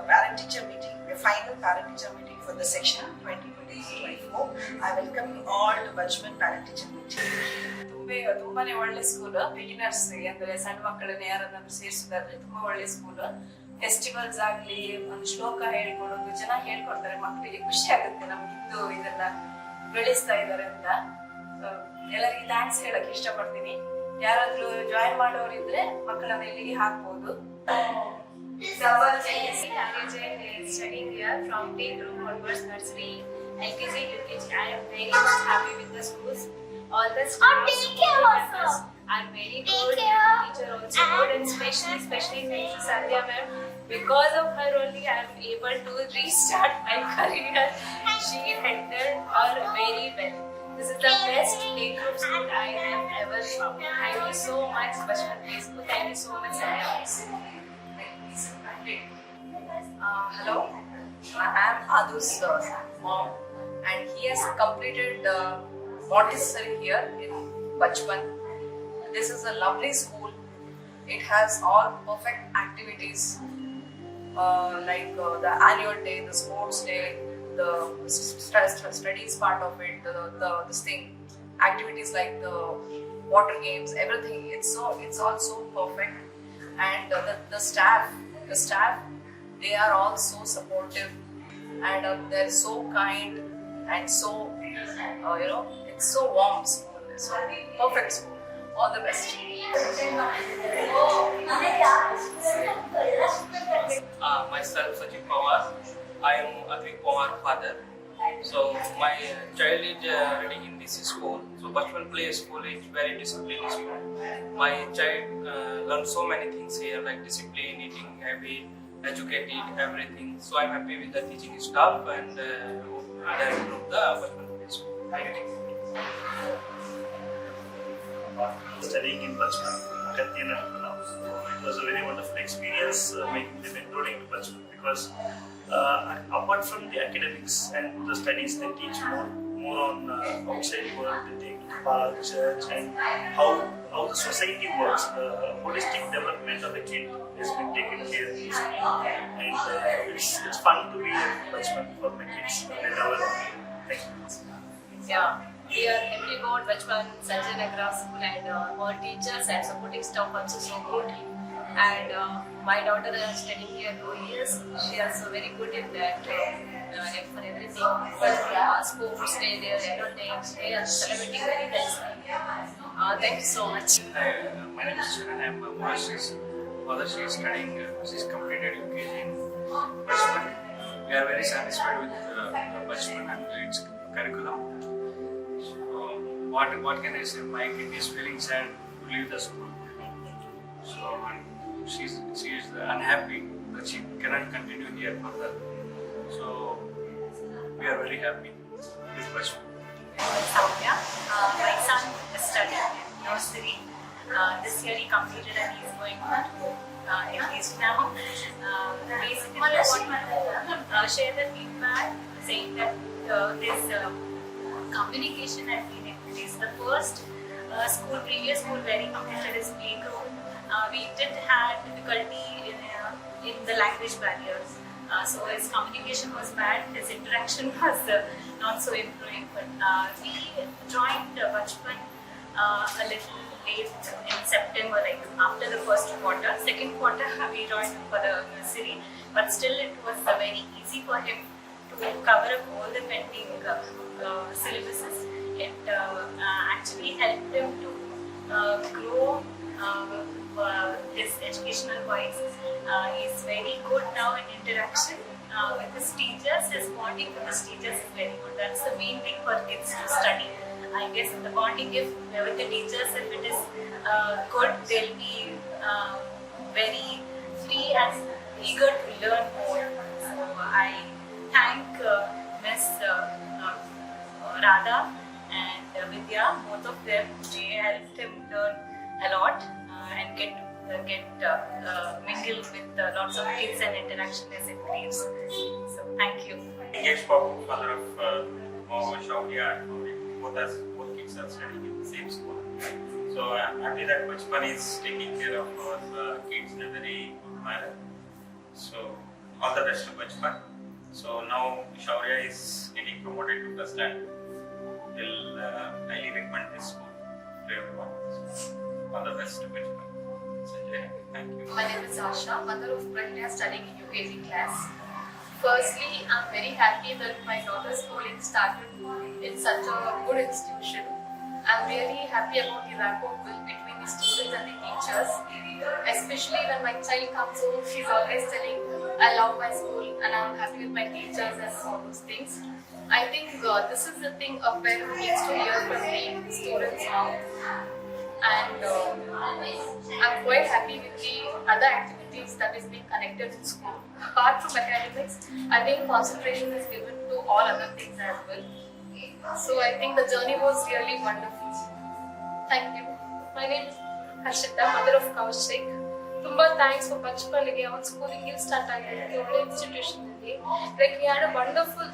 parent-teacher meeting, the final parent-teacher meeting for the section 2023-24. I welcome you all to Bachpan parent-teacher meeting. ತುಂಬಾನೇ ಒಳ್ಳೆ school. Beginners ಅಂದ್ರೆ ಸಣ್ಣ ಮಕ್ಕಳನ್ನ ಯಾರನ್ನಾದ್ರೂ ಸೇರಿಸೋದಾದ್ರೆ ತುಂಬಾ ಒಳ್ಳೆ ಸ್ಕೂಲ್. ಫೆಸ್ಟಿವಲ್ಸ್ ಆಗ್ಲಿ, ಒಂದು ಶ್ಲೋಕ ಹೇಳ್ಕೊಡೋದು ಚೆನ್ನಾಗಿ ಹೇಳ್ಕೊಡ್ತಾರೆ. ಮಕ್ಕಳಿಗೆ ಖುಷಿ ಆಗುತ್ತೆ ನಮ್ಗಿದ್ದು ಇದೆಲ್ಲ ಬೆಳೆಸ್ತಾ ಇದಾರೆ ಅಂತ. ಎಲ್ಲರಿಗೆ ಥ್ಯಾಂಕ್ಸ್ ಹೇಳಕ್ ಇಷ್ಟಪಡ್ತೀನಿ. ಯಾರಾದ್ರೂ ಜಾಯಿನ್ ಮಾಡೋರಿದ್ರೆ ಮಕ್ಕಳನ್ನ ಇಲ್ಲಿಗೆ ಹಾಕ್ಬೋದು. Studying here from playgroup onwards, nursery, LKG, UKG. I am very much happy with the schools. All the staff are very good. Teacher also good, and especially thanks to Sandhya ma'am. Because of her only, I am able to restart my career. She handled her very well. This is the best playgroup school I have ever found. Thank you so much, Bachpan Playschool. Thank you so much, Sandhya. Hello, I am Adu's mom, and he has completed Montessori here in Bachpan. This is a lovely school. It has all perfect activities like the annual day, the sports day, the studies part of it, this thing, activities like the water games, everything. It's all so perfect, and the staff, they are all so supportive, and they're so kind and so it's so warm school. It's a perfect school. All the best. Myself Sajid Pawar. I am Advik Pawar father. So my child is reading in this school. So Bachpan Play School is very disciplined school. My child learns so many things here, like discipline, eating habit, educated, everything. So I'm happy with the teaching staff and director of the Bachpan Play School. Thank you. Studying in Bachpan, it was a very wonderful experience making them enrolling to Bachpan, because apart from the academics and the studies, they teach more on outside world. They take park, church, and how the society works. The holistic development of the kid has been taken care of, and it's fun to be at Bachpan for my kids. They love it. Thank you. Yeah, we are happy about Bachpan Sanjay Nagra School, and our teachers and supporting staff also so good. And my daughter is studying here 2 years. She is also very good in that. For everything, sports day, they are entertaining, they are celebrating very nicely. Thank you so much. My name is Sharan. I am Mohash's mother. She is studying. She has completed UKG in Bachpan. We are very satisfied with Bachpan and its curriculum. So, what can I say? My kid is feeling sad to leave the school. So she is unhappy that she cannot continue here further. So we are very happy with Bachpan. Soumya, my son is studying in nursery. This year he completed and he is going to at least now. Basically, I want to share the feedback saying that this communication and feeling is the first previous school where he completed his playgroup. We did have difficulty in the language barriers. So his communication was bad, his interaction was not so improving. But we joined Bachpan a little late in September, like after the first quarter. Second quarter we joined for the nursery, but still it was very easy for him to cover up all the pending syllabuses. It actually helped him to grow his educational wise. He is very good now in interaction with his teachers. His bonding with his teachers is very good. That's the main thing for kids to study. I guess the bonding with the teachers, if it is good, they'll be very free and eager to learn more. So I thank Miss Radha and Vidya, both of them. They helped him learn a lot and get mingle with lots of kids and interaction as it increase. So thank you. Engaged father of Mohammed Shaukia and both kids are studying in the same school. So I'm happy that Bachpan is taking care of our kids in a very good manner. So all the best to Bachpan. So now Shaurya is getting promoted to first stand. Will highly recommend this school to everyone. All the best to Bachpan. Sanjay, thank you. My name is Asha, mother of Pragya, studying in UKG class. Firstly, I'm very happy that my daughter's schooling started in such a good institution. I'm really happy about the rapport built between the students and the teachers. Especially when my child comes home, she's always telling, I love my school and I'm happy with my teachers and all those things. I think this is the thing a parent needs to hear from the students now. And I'm quite happy with the other activities that is being connected in school. Apart from academics, I think concentration is given to all other things as well. So I think the journey was really wonderful. Thank you. My name is Harshita, mother of Kaushik. Tumba thanks for Bachpaniಗೆ ಅವನ schooling ಇಲ್ಲಿ start ಆಗಿದೆ ಒಳ್ಳೆ institution ಅಲ್ಲಿ. Like we had a wonderful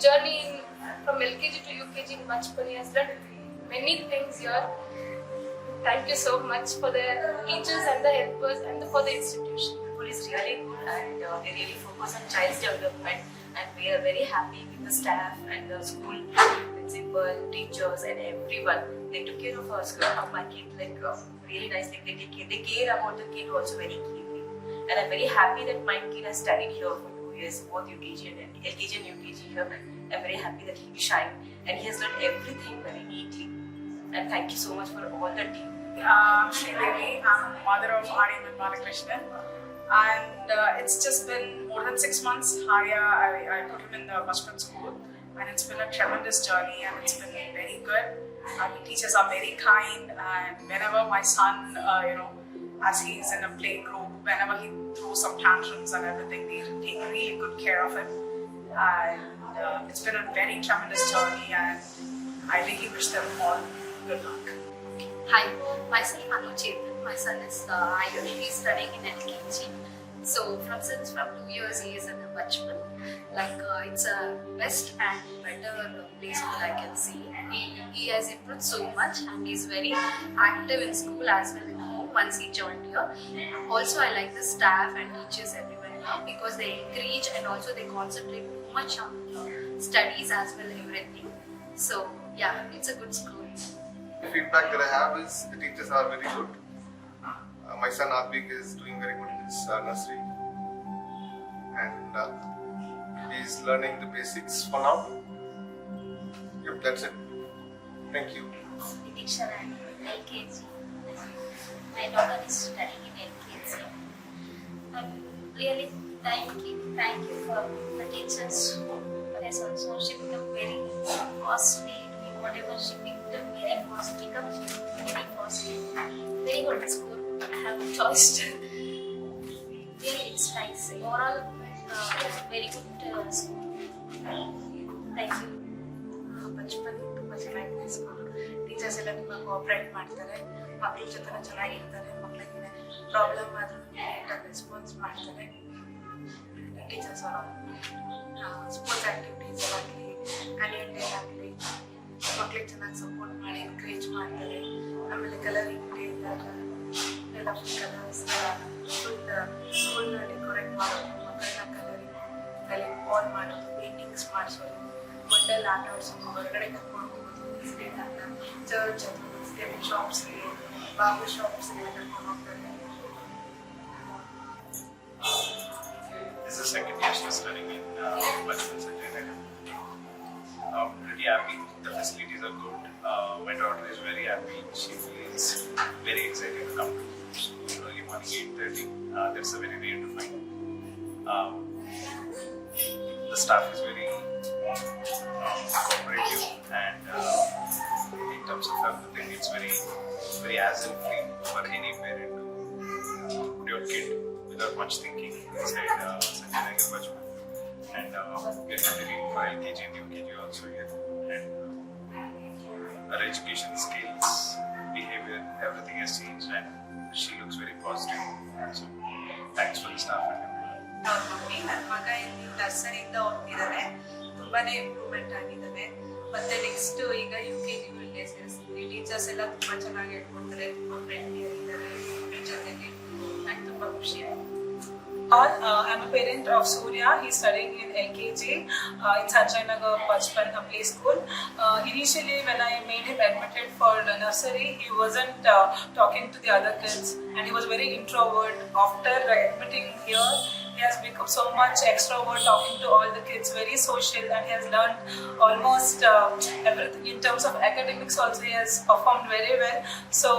journey from LKG to UKG in Bachpan. He has done many things here. Thank you so much for the teachers and the helpers and for the institution. School is really good and they really focus on child's development, and we are very happy with the staff and the school principal, teachers and everyone. They took care of us, of my kid, like really nice thing. They care about the kid also very keenly, and I'm very happy that my kid has studied here for 2 years, both UKG and LKG and UKG here. I'm very happy that he shine and he has done everything very neatly. And thank you so much for all the team. Sridevi, I'm mother of Aryan and Balakrishnan, and it's just been more than 6 months. Arya, I put him in the Bachpan school, and it's been a tremendous journey, and it's been very good. The teachers are very kind, and whenever my son, as he's in a play group, whenever he throws some tantrums and everything, they take really good care of him. And it's been a very tremendous journey, and I really wish them all good luck. Hi, myself Anu Chetan. My son is Ayush. He's studying in LKG. So from 2 years he is in a Bachpan. Like it's a best and better place school I can see. He has improved so much and he's very active in school as well in home once he joined here. Also I like the staff and teachers everywhere because they encourage and also they concentrate too much on studies as well everything. So yeah, it's a good school. The feedback that I have is the teachers are very good. My son Advik is doing very good in his nursery, and he is learning the basics for now. Yep, that's it. Thank you. Teacher and LKG. My daughter is studying in LKG. I'm really thank you for the teachers. Yes, also she become very costly. Whatever she picked up, very costly, very costly. Very good school. I have a choice. Really, it's nice. Overall, very good school. Thank you. Bachpan ತುಂಬ ಚೆನ್ನಾಗಿದೆ school. Teachers ಎಲ್ಲ ತುಂಬ cooperate ಮಾಡ್ತಾರೆ, ಮಕ್ಕಳ ಜೊತೆ ಚೆನ್ನಾಗಿರ್ತಾರೆ, ಮಕ್ಕಳಿಗೆ problem ಆದರೂ ನೀಟಾಗಿ ರೆಸ್ಪಾನ್ಸ್ ಮಾಡ್ತಾರೆ. ಟೀಚರ್ಸ್ ಸ್ಪೋರ್ಟ್ಸ್ ಆ್ಯಕ್ಟಿವಿಟೀಸ್ ಆಗಲಿ, ಆ್ಯನ್ಯುವಲ್ ಡೇ ಆಗಲಿ ಮಕ್ಕಳಿಗೆ ಚೆನ್ನಾಗಿ ಸಪೋರ್ಟ್ ಮಾಡಿ ಎನ್ಕರೇಜ್ ಮಾಡ್ತಾರೆ. ಆಮೇಲೆ ಕಲರಿಂಗ್ ಡೇ ಇದ್ದಾಗ ಎಲ್ಲ ಫುಲ್ ಕಲರ್ಸ್ ಫುಲ್ ಸ್ಕೂಲ್ನ ಡೆಕೋರೇಟ್ ಮಾಡೋದು, ಮಕ್ಕಳನ್ನ ಕಲರಿಂಗ್ ಅಲ್ಲಿ ಬಾಲ್ ಮಾಡೋದು, ಪೇಂಟಿಂಗ್ಸ್ ಮಾಡಿಸೋದು, ಮಂಡಲ್ ಆಟ ಆಡಿಸೋದು, ಹೊರಗಡೆ ಕರ್ಕೊಂಡು ಹೋಗೋದು, ವಿಸಿಟ್ ಆಟ, ಚರ್ಚ್ ಅಥವಾ ವೆಜಿಟೇಬಲ್ ಶಾಪ್ಸ್ಗೆ, ಬಾಬು ಶಾಪ್ಸ್ಗೆ ಕರ್ಕೊಂಡು ಹೋಗ್ತಾರೆ. This is the second year she's studying in Bachpan Sanjay Nagar. Pretty happy. The facilities are good. My daughter is very happy. She feels very excited to come to school early morning 8:30. That's a very rare to find. The staff is very cooperative, and in terms of everything, it's very hassle-free for any parent to put your kid without much thinking inside Sanjay Nagar Bachpan. And getting ready for LKG and UKG also here. And her education skills, behavior, everything has changed, and she looks very positive. So thanks for the staff and everyone. ಅವ್ರ mummy ನನ್ನ ಮಗ ಇಲ್ಲಿ ನರ್ಸರಿಯಿಂದ ಓದ್ತಿದ್ದಾನೆ, ತುಂಬಾನೇ improvement ಆಗಿದ್ದಾನೆ. ಮತ್ತೆ next ಈಗ UKG ಸೇರಿಸ್ತೀವಿ. Teachers ಎಲ್ಲ ತುಂಬಾ ಚೆನ್ನಾಗಿ ಹೇಳ್ಕೊಡ್ತಾರೆ, ತುಂಬಾ ಫ್ರೆಂಡ್ಲಿ ಆಗಿದ್ದಾರೆ ಜೊತೆಗೆ. ನಂಗೆ ತುಂಬಾ ಖುಷಿ ಆಯ್ತು. I'm a parent of Surya. He's studying in LKG in Sanjay Nagar Bachpan Play School. Initially, when I made him admitted for the nursery, he wasn't talking to the other kids and he was very introvert. After admitting here, he has become so much extrovert, talking to all the kids, very social, and he has learned almost everything in terms of academics. Also, he has performed very well. So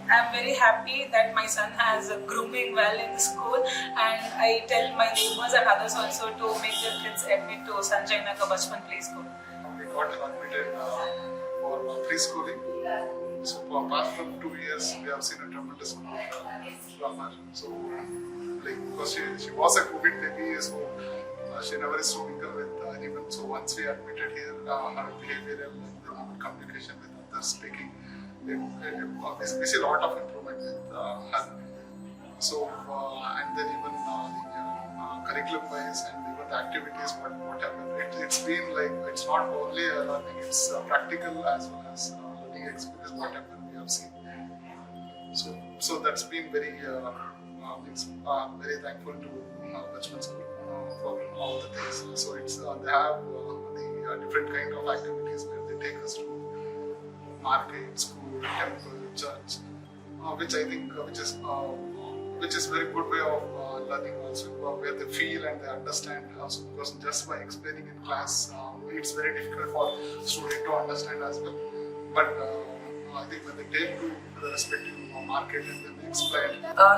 I'm very happy that my son has grooming well in the school, and I tell my neighbors and others also to make their kids admit to Sanjay Nagar Bachpan Play School. We got admitted for preschooling. So for past 2 years, we have seen a tremendous growth from her. So, like, because she was a COVID baby, so she never used to mingle with anyone. So once we admitted here, her behavior and the communication with others, speaking, we see a lot of improvement with her. So, and then even curriculum-wise and even the activities, whatever, it's been like, it's not only learning, it's practical as well as learning experience, whatever we have seen. So that's been very, very thankful to Bachpan School for all the things. So it's they have the different kind of activities where they take us to market, school, temple, church, which I think which is very good way of learning also, where they feel and they understand. Also, because just by explaining in class, it's very difficult for student to understand as well. But I think when they take to the respective market and then they explain.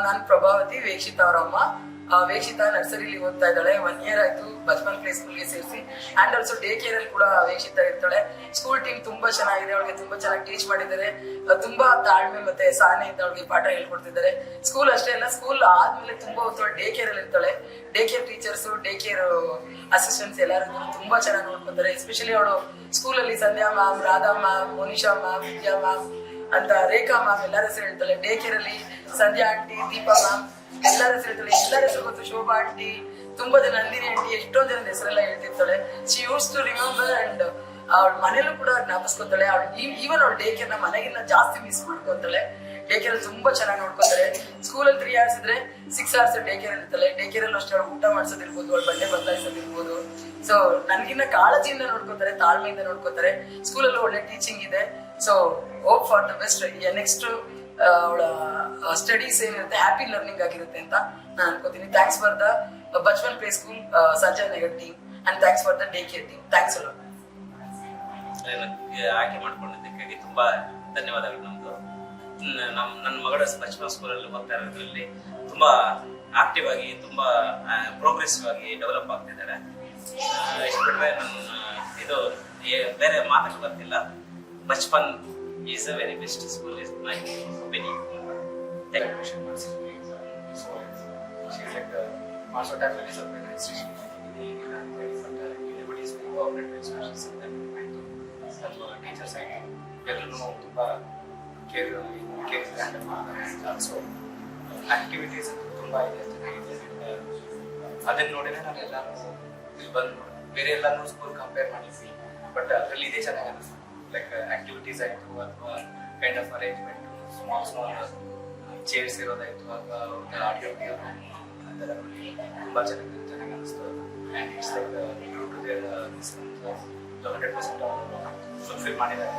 ನಾನು ಪ್ರಭಾವತಿ ವೇಕ್ಷಿತಾ ಅವರಮ್ಮ. ವೇಕ್ಷಿತಾ ನರ್ಸರಿಲಿ ಓದ್ತಾ ಇದ್ದಾಳೆ. 1 year ಆಯ್ತು Bachpan play ಸ್ಕೂಲ್ಗೆ ಸೇರಿಸಿ. And also day care ಅಲ್ಲಿ ಕೂಡ ವೇಕ್ಷಿತಾ ಇರ್ತಾಳೆ. School team ತುಂಬಾ ಚೆನ್ನಾಗಿದೆ, ಅವಳಿಗೆ ತುಂಬಾ ಚೆನ್ನಾಗಿ ಟೀಚ್ ಮಾಡಿದ್ದಾರೆ. ತುಂಬಾ ತಾಳ್ಮೆ ಮತ್ತೆ ಸಹನೆಯಿಂದ ಅವಳಿಗೆ ಪಾಠ ಹೇಳ್ಕೊಡ್ತಿದ್ದಾರೆ. ಸ್ಕೂಲ್ ಅಷ್ಟೇ ಅಲ್ಲ, ಸ್ಕೂಲ್ ಆದ್ಮೇಲೆ ತುಂಬಾ ಹೊತ್ತು ಡೇ ಕೇರ್ ಅಲ್ಲಿ ಇರ್ತಾಳೆ. Day care teachers, day care assistants ಎಲ್ಲರೂ ತುಂಬಾ ಚೆನ್ನಾಗಿ ನೋಡ್ಕೊತಾರೆ. ಎಸ್ಪೆಷಲಿ ಅವಳು ಸ್ಕೂಲಲ್ಲಿ Sandhya ma'am, Radha ma'am, Monisha ma'am, Vidya ma'am ಅಂತ, ರೇಖಾ ಮ್ಯಾಮ್ ಎಲ್ಲರ ಹೆಸರು ಹೇಳ್ತಾಳೆ. ಡೇ ಕೇರ್ ಅಲ್ಲಿ ಸಂಧ್ಯಾ ಆಂಟಿ, ದೀಪಾ ಮ್ಯಾಮ್ ಎಲ್ಲರ ಹೆಸರು ಹೇಳ್ತಾಳೆ. ಎಲ್ಲರ ಹೆಸರು ಗೊತ್ತು, ಶೋಭಾ ಆಂಟಿ, ತುಂಬಾ ಜನ, ನಂದಿನಿ ಆಂಟಿ, ಎಷ್ಟೊಂದು ಜನದ ಹೆಸರೆಲ್ಲ ಹೇಳ್ತಿರ್ತಾಳೆ. She use to remember and ಅವಳ ಮನೇಲೂ ಕೂಡ ಜ್ಞಾಪಿಸ್ಕೊತಾಳೆ. ಅವಳು ಈವನ್ ಅವಳು ಡೇ ಕೇರ್ನ ಮನೆಗಿನ್ನ ಜಾಸ್ತಿ ಮಿಸ್ ಮಾಡ್ಕೊತಾಳೆ. ಡೇ ಕೇರ್ ಅಲ್ಲಿ ತುಂಬಾ ಚೆನ್ನಾಗಿ ನೋಡ್ಕೊತಾರೆ. ಸ್ಕೂಲಲ್ಲಿ 3 hours ಇದ್ರೆ 6 hours ಡೇ ಕೇರ್ ಇರ್ತಾಳೆ. ಡೇ ಕೇರ್ ಅಲ್ಲಿ ಅಷ್ಟೇ ಊಟ ಮಾಡ್ಸೋದಿರ್ಬೋದು, ಅವಳು ಬಟ್ಟೆ ಬದಲಾಯಿಸೋದಿರ್ಬೋದು. ಸೊ ನನ್ಗಿನ್ನ ಕಾಳಜಿಯಿಂದ ನೋಡ್ಕೊತಾರೆ, ತಾಳ್ಮೆಯಿಂದ ನೋಡ್ಕೊತಾರೆ. ಸ್ಕೂಲಲ್ಲಿ ಒಳ್ಳೆ ಟೀಚಿಂಗ್ ಇದೆ. So hope for the best. Next ಅವಳ ಸ್ಟಡೀಸ್ ಏನಿರುತ್ತೆ ಹ್ಯಾಪಿ ಲರ್ನಿಂಗ್ ಆಗಿರುತ್ತೆ ಅಂತ ನಾನು ಅನ್ಕೋತೀನಿ. Thanks for the Bachpan play school Sanjay Nagar team and thanks for the day care team. Thanks ಅಲ್ಲ. ಆಯ್ಕೆ ಮಾಡ್ಕೊಂಡಿದ್ದಕ್ಕಾಗಿ ತುಂಬಾ ಧನ್ಯವಾದಗಳು. ನಮ್ದು ನನ್ನ ಮಗಳ ಬಚ್ಪನ್ ಸ್ಕೂಲಲ್ಲಿ ಓದ್ತಾ ಇರೋದ್ರಲ್ಲಿ ತುಂಬಾ ಆಕ್ಟಿವ್ ಆಗಿ, ತುಂಬಾ ಪ್ರೋಗ್ರೆಸಿವ್ ಆಗಿ ಡೆವಲಪ್ ಆಗ್ತಿದ್ದಾರೆ. ಇಷ್ಟು ಬಿಟ್ಟರೆ ಇದು ಬೇರೆ ಮಾತಕ್ಕೆ ಬರ್ತಿಲ್ಲ. Bachpan is a very best school, is my opinion. Thank you. So she's like the master tablet is a very nice teacher. Everybody is very cooperative, especially sometimes teacher side. Everyone ತುಂಬಾ care handle ಮಾಡ್ತಾರೆ. Also activities ತುಂಬಾ ಇದೆ, ಚೆನ್ನಾಗಿದೆ. ಅದನ್ನ ನೋಡಿದ್ರೆ ನಾನು ಎಲ್ಲಾನು ಇಲ್ಲಿ ಬಂದು ಬೇರೆ ಎಲ್ಲಾನು ಸ್ಕೂಲ್ ಕಂಪೇರ್ ಮಾಡಿದ್ವಿ, ಬಟ್ ಅದರಲ್ಲಿ ಇದೇ ಚೆನ್ನಾಗಿ ಅನಿಸ್ತು. ಲೈಕ್ ಆಕ್ಟಿವಿಟೀಸ್ ಆಯಿತು, ಅಥವಾ kind of arrangement, small chairs ಇರೋದಾಯಿತು, ಅಥವಾ ಆಡಿಯೋ ಅದೆಲ್ಲ ತುಂಬ ಚೆನ್ನಾಗಿ ಅನಿಸ್ತು. And it's like true to there 100% fulfil ಮಾಡಿದ್ದಾರೆ.